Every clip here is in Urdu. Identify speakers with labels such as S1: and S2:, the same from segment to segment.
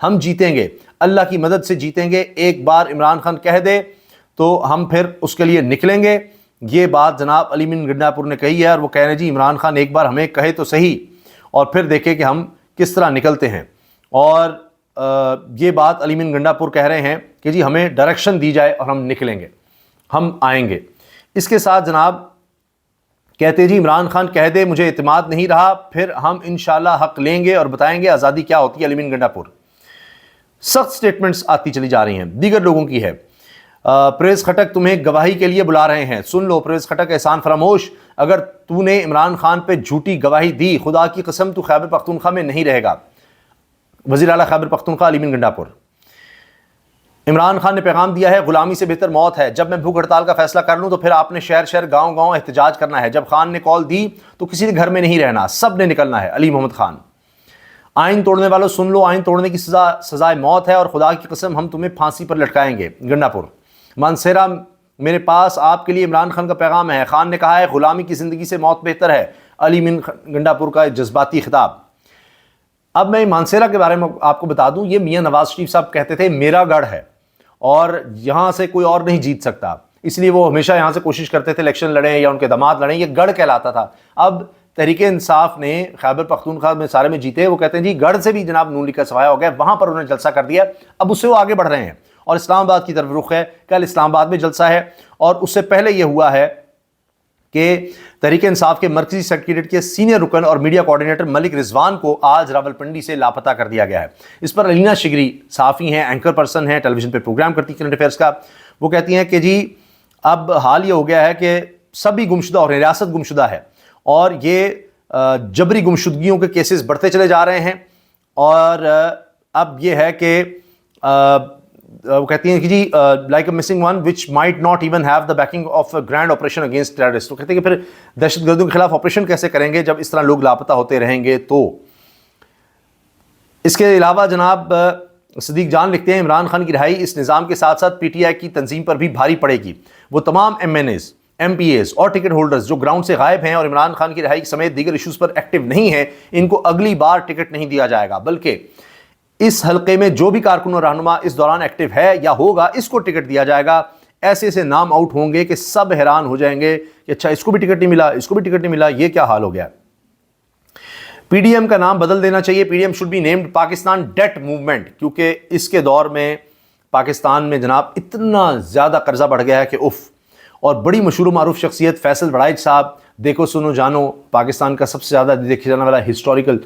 S1: ہم جیتیں گے، اللہ کی مدد سے جیتیں گے، ایک بار عمران خان کہہ دے تو ہم پھر اس کے لیے نکلیں گے۔ یہ بات جناب علی مین گنڈا پور نے کہی ہے، اور وہ کہہ رہے ہیں جی عمران خان ایک بار ہمیں کہے تو صحیح اور پھر دیکھیں کہ ہم کس طرح نکلتے ہیں۔ اور یہ بات علی مین گنڈا پور کہہ رہے ہیں کہ جی ہمیں ڈائریکشن دی جائے اور ہم نکلیں گے، ہم آئیں گے۔ اس کے ساتھ جناب کہتے جی عمران خان کہہ دے مجھے اعتماد نہیں رہا، پھر ہم انشاءاللہ حق لیں گے اور بتائیں گے آزادی کیا ہوتی ہے۔ علی مین گنڈا پور سخت سٹیٹمنٹس آتی چلی جا رہی ہیں، دیگر لوگوں کی ہے۔ پرویز خٹک تمہیں گواہی کے لیے بلا رہے ہیں، سن لو پرویز خٹک احسان فراموش، اگر تو نے عمران خان پہ جھوٹی گواہی دی خدا کی قسم تو خیبر پختونخوا میں نہیں رہے گا۔ وزیر اعلیٰ خیبر پختونخوا علی مین گنڈا پور۔ عمران خان نے پیغام دیا ہے غلامی سے بہتر موت ہے، جب میں بھوک ہڑتال کا فیصلہ کر لوں تو پھر آپ نے شہر شہر گاؤں گاؤں احتجاج کرنا ہے، جب خان نے کال دی تو کسی نے گھر میں نہیں رہنا، سب نے نکلنا ہے۔ علی محمد خان۔ آئین توڑنے والوں سن لو، آئین توڑنے کی سزائے موت ہے اور خدا کی قسم ہم تمہیں پھانسی پر لٹکائیں گے۔ گنڈا پور۔ مانسیرا میرے پاس آپ کے لیے عمران خان کا پیغام ہے، خان نے کہا ہے غلامی کی زندگی سے موت بہتر ہے۔ علی مین گنڈا پور کا جذباتی خطاب۔ اب میں مانسیرا کے بارے میں آپ کو بتا دوں، یہ میاں نواز شریف صاحب کہتے تھے میرا گڑھ ہے اور یہاں سے کوئی اور نہیں جیت سکتا، اس لیے وہ ہمیشہ یہاں سے کوشش کرتے تھے الیکشن لڑیں یا ان کے داماد لڑیں، یہ گڑھ کہلاتا تھا۔ اب تحریک انصاف نے خیبر پختونخوا میں سارے میں جیتے، وہ کہتے ہیں جی گڑھ سے بھی جناب نون لیگ کا سفایا ہو گیا، وہاں پر انہوں نے جلسہ کر دیا، اب اس سے وہ آگے بڑھ رہے ہیں اور اسلام آباد کی طرف رخ ہے۔ کل اسلام آباد میں جلسہ ہے اور اس سے پہلے یہ ہوا ہے کہ تحریک انصاف کے مرکزی سیکریٹریٹ کے سینئر رکن اور میڈیا کوارڈینیٹر ملک رضوان کو آج راولپنڈی سے لاپتہ کر دیا گیا ہے۔ اس پر علینا شگری صحافی ہیں، اینکر پرسن ہیں، ٹیلی ویژن پہ پروگرام کرتی کرنٹ افیئرس کا، وہ کہتی ہیں کہ جی اب حال یہ ہو گیا ہے کہ سبھی گمشدہ ہو رہے ہیں، ریاست گمشدہ ہے اور یہ جبری گمشدگیوں کے کیسز بڑھتے چلے جا رہے ہیں، اور اب یہ ہے کہ وہ کہتی ہیں کہ جی like a missing one which might not even have the backing of a grand operation against terrorist. وہ کہتے ہیں کہ پھر دہشت گردوں کے خلاف آپریشن کیسے کریں گے جب اس طرح لوگ لاپتہ ہوتے رہیں گے۔ تو اس کے علاوہ جناب صدیق جان لکھتے ہیں عمران خان کی رہائی اس نظام کے ساتھ ساتھ پی ٹی آئی کی تنظیم پر بھی بھاری پڑے گی، وہ تمام MNAs, MPAs اور ٹکٹ ہولڈرز جو گراؤنڈ سے غائب ہیں اور عمران خان کی رہائی سمیت دیگر ایشوز پر ایکٹیو نہیں ہیں، ان کو اگلی بار ٹکٹ نہیں دیا جائے گا، بلکہ اس حلقے میں جو بھی کارکن اور رہنما اس دوران ایکٹیو ہے یا ہوگا اس کو ٹکٹ دیا جائے گا۔ ایسے ایسے نام آؤٹ ہوں گے کہ سب حیران ہو جائیں گے کہ اچھا اس کو بھی ٹکٹ نہیں ملا، اس کو بھی ٹکٹ نہیں ملا، یہ کیا حال ہو گیا۔ پی ڈی ایم کا نام بدل دینا چاہیے، P D M should be named Pakistan debt movement, کیونکہ اس کے دور میں پاکستان میں جناب اتنا زیادہ قرضہ بڑھ گیا ہے کہ اف۔ اور بڑی مشہور و معروف شخصیت فیصل بڑائچ صاحب، دیکھو سنو جانو پاکستان کا سب سے زیادہ دیکھا جانے والا ہسٹوریکل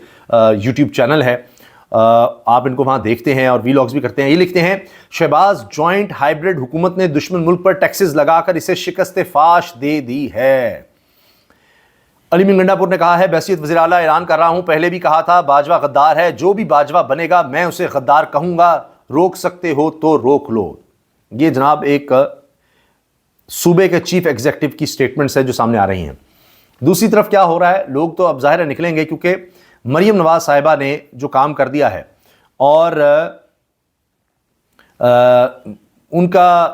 S1: یوٹیوب چینل ہے، آپ ان کو وہاں دیکھتے ہیں اور ویلاگز بھی کرتے ہیں۔ یہ لکھتے ہیں شہباز جوائنٹ ہائیبرڈ حکومت نے دشمن ملک پر ٹیکسز لگا کر اسے شکست فاش دے دی ہے۔ علی مین گنڈا پور نے کہا ہے بحیثیت وزیر اعلیٰ اعلان کر رہا ہوں، پہلے بھی کہا تھا باجوہ غدار ہے، جو بھی باجوہ بنے گا میں اسے غدار کہوں گا، روک سکتے ہو تو روک لو۔ یہ جناب ایک صوبے کے چیف ایگزیکٹو کی سٹیٹمنٹس ہیں جو سامنے آ رہی ہیں۔ دوسری طرف کیا ہو رہا ہے، لوگ تو اب ظاہر ہے نکلیں گے کیونکہ مریم نواز صاحبہ نے جو کام کر دیا ہے اور ان کا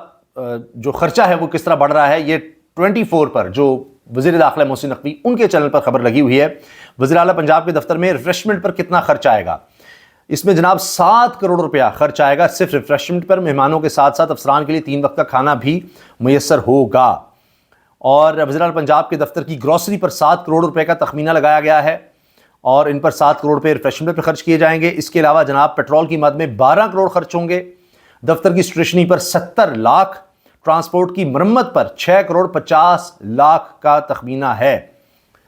S1: جو خرچہ ہے وہ کس طرح بڑھ رہا ہے، یہ 24 پر جو وزیر داخلہ محسن نقوی ان کے چینل پر خبر لگی ہوئی ہے۔ وزیر اعلیٰ پنجاب کے دفتر میں ریفریشمنٹ پر کتنا خرچ آئے گا، اس میں جناب 7 کروڑ روپیہ خرچ آئے گا صرف ریفریشمنٹ پر، مہمانوں کے ساتھ ساتھ افسران کے لیے 3 وقت کا کھانا بھی میسر ہوگا۔ اور وزیر اعلیٰ پنجاب کے دفتر کی گروسری پر 7 کروڑ روپے کا تخمینہ لگایا گیا ہے اور ان پر 7 کروڑ روپے ریفریشمنٹ پر خرچ کیے جائیں گے۔ اس کے علاوہ جناب پیٹرول کی مد میں 12 کروڑ خرچ ہوں گے، دفتر کی اسٹیشنری پر 70 لاکھ، ٹرانسپورٹ کی مرمت پر 6 کروڑ 50 لاکھ کا تخمینہ ہے،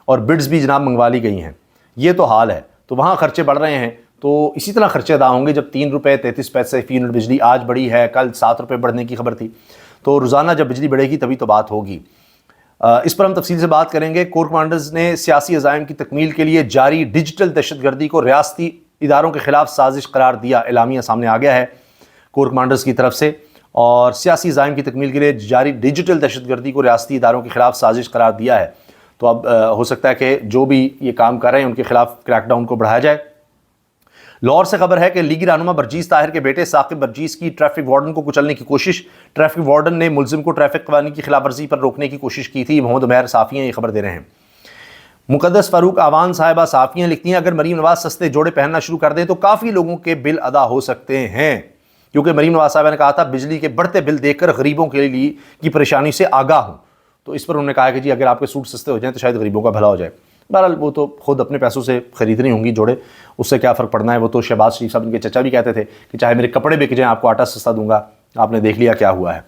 S1: اور بڈز بھی جناب منگوا لی گئی ہیں۔ یہ تو حال ہے، تو وہاں خرچے بڑھ رہے ہیں، تو اسی طرح خرچے ادا ہوں گے۔ جب 3 روپے 33 پیسے فی یونٹ بجلی آج بڑھی ہے، کل 7 روپے بڑھنے کی خبر تھی، تو روزانہ جب بجلی بڑھے گی تبھی تو بات ہوگی۔ اس پر ہم تفصیل سے بات کریں گے۔ کور کمانڈرز نے سیاسی عزائم کی تکمیل کے لیے جاری ڈیجیٹل دہشت گردی کو ریاستی اداروں کے خلاف سازش قرار دیا، اعلامیہ سامنے آ گیا ہے کور کمانڈرز کی طرف سے، اور سیاسی عزائم کی تکمیل کے لیے جاری ڈیجیٹل دہشت گردی کو ریاستی اداروں کے خلاف سازش قرار دیا ہے۔ تو اب ہو سکتا ہے کہ جو بھی یہ کام کر رہے ہیں ان کے خلاف کریک ڈاؤن کو بڑھایا جائے۔ لاہور سے خبر ہے کہ لیگی رہنما برجیس طاہر کے بیٹے ثاقب برجیس کی ٹریفک وارڈن کو کچلنے کی کوشش، ٹریفک وارڈن نے ملزم کو ٹریفک قوانین کی خلاف ورزی پر روکنے کی کوشش کی تھی۔ محمد عمیر صحافی ہیں یہ خبر دے رہے ہیں۔ مقدس فاروق آوان صاحبہ صحافیاں لکھتی ہیں اگر مریم نواز سستے جوڑے پہننا شروع کر دیں تو کافی لوگوں کے بل ادا ہو سکتے ہیں، کیونکہ مریم نواز صاحبہ نے کہا تھا بجلی کے بڑھتے بل دیکھ کر غریبوں کے لیے کی پریشانی سے آگاہ ہوں، تو اس پر انہوں نے کہا کہ جی اگر آپ کے سوٹ سستے ہو جائیں تو شاید غریبوں کا بھلا ہو جائے۔ بہرحال وہ تو خود اپنے پیسوں سے خریدنی ہوں گی جوڑے، اس سے کیا فرق پڑنا ہے۔ وہ تو شہباز شریف صاحب ان کے چچا بھی کہتے تھے کہ چاہے میرے کپڑے بک جائیں آپ کو آٹا سستا دوں گا، آپ نے دیکھ لیا کیا ہوا ہے۔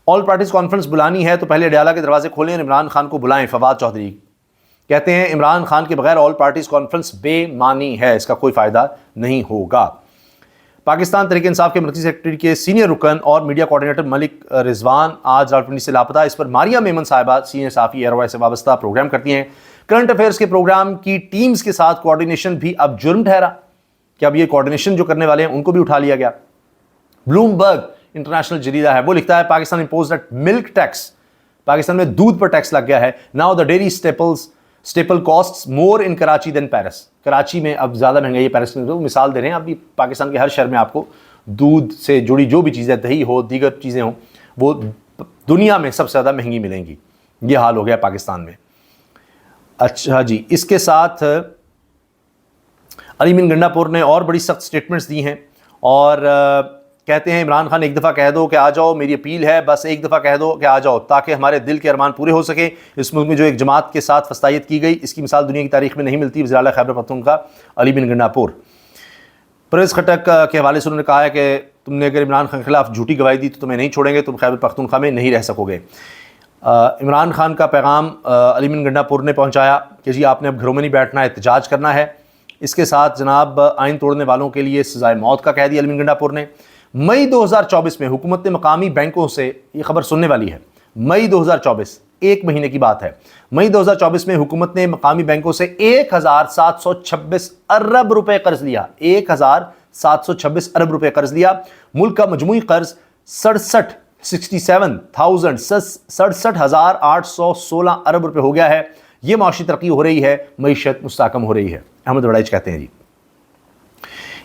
S1: آل پارٹیز کانفرنس بلانی ہے تو پہلے اڈیالہ کے دروازے کھولیں اور عمران خان کو بلائیں، فواد چودھری کہتے ہیں عمران خان کے بغیر آل پارٹیز کانفرنس بے معنی ہے، اس کا کوئی فائدہ نہیں ہوگا۔ پاکستان تحریک انصاف کے مرکزی سیکرٹری کے سینئر رکن اور میڈیا کوارڈینیٹر ملک رضوان آج راولپنڈی سے لاپتہ، اس پر ماریا میمن صاحبہ سینئر صحافی ایئر وائس سے وابستہ پروگرام کرتی ہیں۔ کرنٹ افیئرز کے پروگرام کی ٹیمز کے ساتھ کوارڈینیشن بھی اب جرم ٹھہرا کہ اب یہ کوارڈینیشن جو کرنے والے ہیں ان کو بھی اٹھا لیا گیا۔ بلومبرگ انٹرنیشنل جریدہ ہے، وہ لکھتا ہے Pakistan imposed milk tax, Pakistan میں دودھ پر ٹیکس لگ گیا ہے۔ Now the dairy staple costs more in Karachi than Paris, Karachi میں اب زیادہ مہنگائی ہے پیرس میں، مثال دے رہے ہیں ابھی پاکستان کے ہر شہر میں آپ کو دودھ سے جڑی جو بھی چیزیں دہی ہو دیگر چیزیں ہوں وہ دنیا میں سب سے زیادہ مہنگی ملیں گی، یہ حال ہو گیا پاکستان میں۔ اچھا جی، اس کے ساتھ علی مین گنڈا پور نے اور بڑی سخت سٹیٹمنٹس دی ہیں اور کہتے ہیں عمران خان ایک دفعہ کہہ دو کہ آ جاؤ، میری اپیل ہے بس ایک دفعہ کہہ دو کہ آ جاؤ تاکہ ہمارے دل کے ارمان پورے ہو سکیں۔ اس ملک میں جو ایک جماعت کے ساتھ فسطائیت کی گئی اس کی مثال دنیا کی تاریخ میں نہیں ملتی۔ وزیر اعلیٰ خیبر پختونخوا علی بن گنڈا پور۔ پرویز خٹک کے حوالے سے انہوں نے کہا ہے کہ تم نے اگر عمران خان کے خلاف جھوٹی گواہی دی تو تمہیں نہیں چھوڑیں گے، تم خیبر پختونخوا میں نہیں رہ سکو گے۔ عمران خان کا پیغام علی بن گنڈا پور نے پہنچایا کہ جی آپ نے اب گھروں میں نہیں بیٹھنا ہے، احتجاج کرنا ہے۔ اس کے ساتھ جناب آئین توڑنے والوں کے لیے سزائے موت کا کہہ دیا علی بن گنڈا پور نے۔ مئی 2024 میں حکومت نے مقامی بینکوں سے، یہ خبر سننے والی ہے، مئی 2024 ایک مہینے کی بات ہے، مئی 2024 میں حکومت نے مقامی بینکوں سے 1726 ارب روپے قرض لیا، 1726 ارب روپے قرض لیا۔ ملک کا مجموعی قرض 67,816 ارب روپے ہو گیا ہے۔ یہ معاشی ترقی ہو رہی ہے، معیشت مستحکم ہو رہی ہے، احمد وڑائچ کہتے ہیں جی۔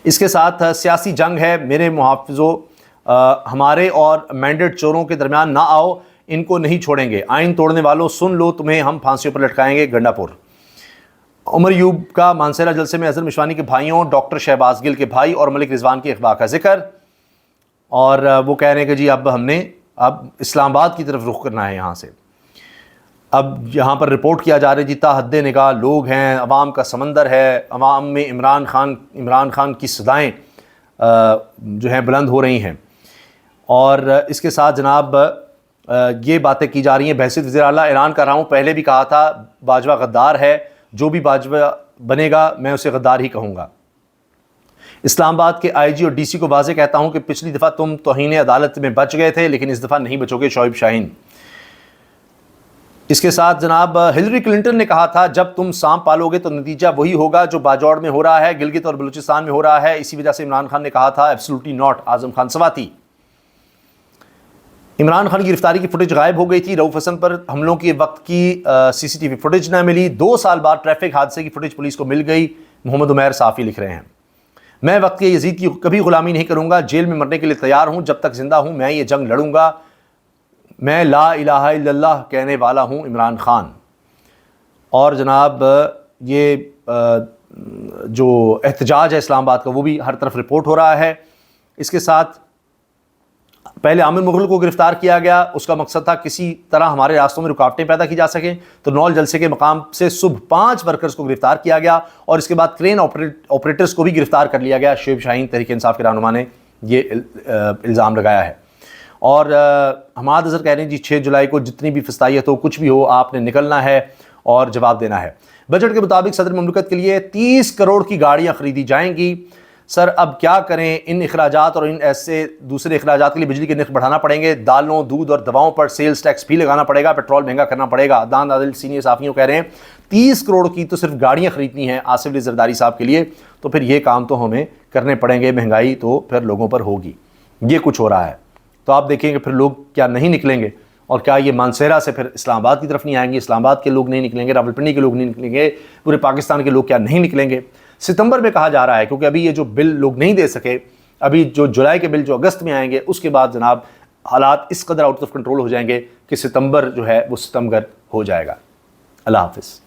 S1: اس کے ساتھ سیاسی جنگ ہے، میرے محافظوں ہمارے اور مینڈیٹ چوروں کے درمیان نہ آؤ، ان کو نہیں چھوڑیں گے، آئین توڑنے والوں سن لو، تمہیں ہم پھانسیوں پر لٹکائیں گے، گنڈا پور۔ عمر یوب کا مانسہرہ جلسے میں اظہر مشوانی کے بھائیوں ڈاکٹر شہباز گل کے بھائی اور ملک رضوان کے اغوا کا ذکر، اور وہ کہہ رہے ہیں کہ جی اب ہم نے اسلام آباد کی طرف رخ کرنا ہے، یہاں سے اب یہاں پر رپورٹ کیا جا رہا ہے جی تا حد نگاہ لوگ ہیں، عوام کا سمندر ہے، عوام میں عمران خان کی صدائیں جو ہیں بلند ہو رہی ہیں۔ اور اس کے ساتھ جناب یہ باتیں کی جا رہی ہیں، بحیثیت وزیر اعلیٰ اعلان کر رہا ہوں، پہلے بھی کہا تھا باجوہ غدار ہے، جو بھی باجوہ بنے گا میں اسے غدار ہی کہوں گا۔ اسلام آباد کے آئی جی اور ڈی سی کو واضح کہتا ہوں کہ پچھلی دفعہ تم توہین عدالت میں بچ گئے تھے لیکن اس دفعہ نہیں بچو گے، شعیب شاہین۔ اس کے ساتھ جناب ہلری کلنٹن نے کہا تھا جب تم سانپ پالو گے تو نتیجہ وہی ہوگا جو باجوڑ میں ہو رہا ہے، گلگت اور بلوچستان میں ہو رہا ہے، اسی وجہ سے عمران خان نے کہا تھا ایبسولوٹلی ناٹ، اعظم خان سواتی۔ عمران خان کی گرفتاری کی فوٹیج غائب ہو گئی تھی، رؤوف حسن پر حملوں کے وقت کی سی سی ٹی وی فوٹیج نہ ملی، 2 سال بعد ٹریفک حادثے کی فوٹیج پولیس کو مل گئی، محمد عمیر صافی لکھ رہے ہیں۔ میں وقت کے یزید کی کبھی غلامی نہیں کروں گا، جیل میں مرنے کے لیے تیار ہوں، جب تک زندہ ہوں میں یہ جنگ لڑوں گا، میں لا الہ الا اللہ کہنے والا ہوں، عمران خان۔ اور جناب یہ جو احتجاج ہے اسلام آباد کا وہ بھی ہر طرف رپورٹ ہو رہا ہے۔ اس کے ساتھ پہلے عامر مغل کو گرفتار کیا گیا، اس کا مقصد تھا کسی طرح ہمارے راستوں میں رکاوٹیں پیدا کی جا سکیں، تو نول جلسے کے مقام سے صبح 5 ورکرز کو گرفتار کیا گیا اور اس کے بعد کرین آپریٹرز کو بھی گرفتار کر لیا گیا۔ شعیب شاہین تحریک انصاف کے رہنما نے یہ الزام لگایا ہے۔ اور حماد اظہر کہہ رہے ہیں جی 6 جولائی کو جتنی بھی فسطائیت ہو، کچھ بھی ہو، آپ نے نکلنا ہے اور جواب دینا ہے۔ بجٹ کے مطابق صدر مملکت کے لیے 30 کروڑ کی گاڑیاں خریدی جائیں گی۔ سر اب کیا کریں، ان اخراجات اور ان ایسے دوسرے اخراجات کے لیے بجلی کے نرخ بڑھانا پڑیں گے، دالوں، دودھ اور دواؤں پر سیلز ٹیکس بھی لگانا پڑے گا، پیٹرول مہنگا کرنا پڑے گا۔ عدنان عادل سینئر صحافیوں کہہ رہے ہیں 30 کروڑ کی تو صرف گاڑیاں خریدنی ہیں آصف علی زرداری صاحب کے لیے، تو پھر یہ کام تو ہمیں کرنے پڑیں گے، مہنگائی تو پھر لوگوں پر ہوگی۔ یہ کچھ ہو رہا ہے، تو آپ دیکھیں کہ پھر لوگ کیا نہیں نکلیں گے، اور کیا یہ مانسہرہ سے پھر اسلام آباد کی طرف نہیں آئیں گے، اسلام آباد کے لوگ نہیں نکلیں گے، راولپنڈی کے لوگ نہیں نکلیں گے، پورے پاکستان کے لوگ کیا نہیں نکلیں گے۔ ستمبر میں کہا جا رہا ہے، کیونکہ ابھی یہ جو بل لوگ نہیں دے سکے، ابھی جو جولائی کے بل جو اگست میں آئیں گے، اس کے بعد جناب حالات اس قدر آؤٹ آف کنٹرول ہو جائیں گے کہ ستمبر جو ہے وہ ستمگر ہو جائے گا۔ اللہ حافظ۔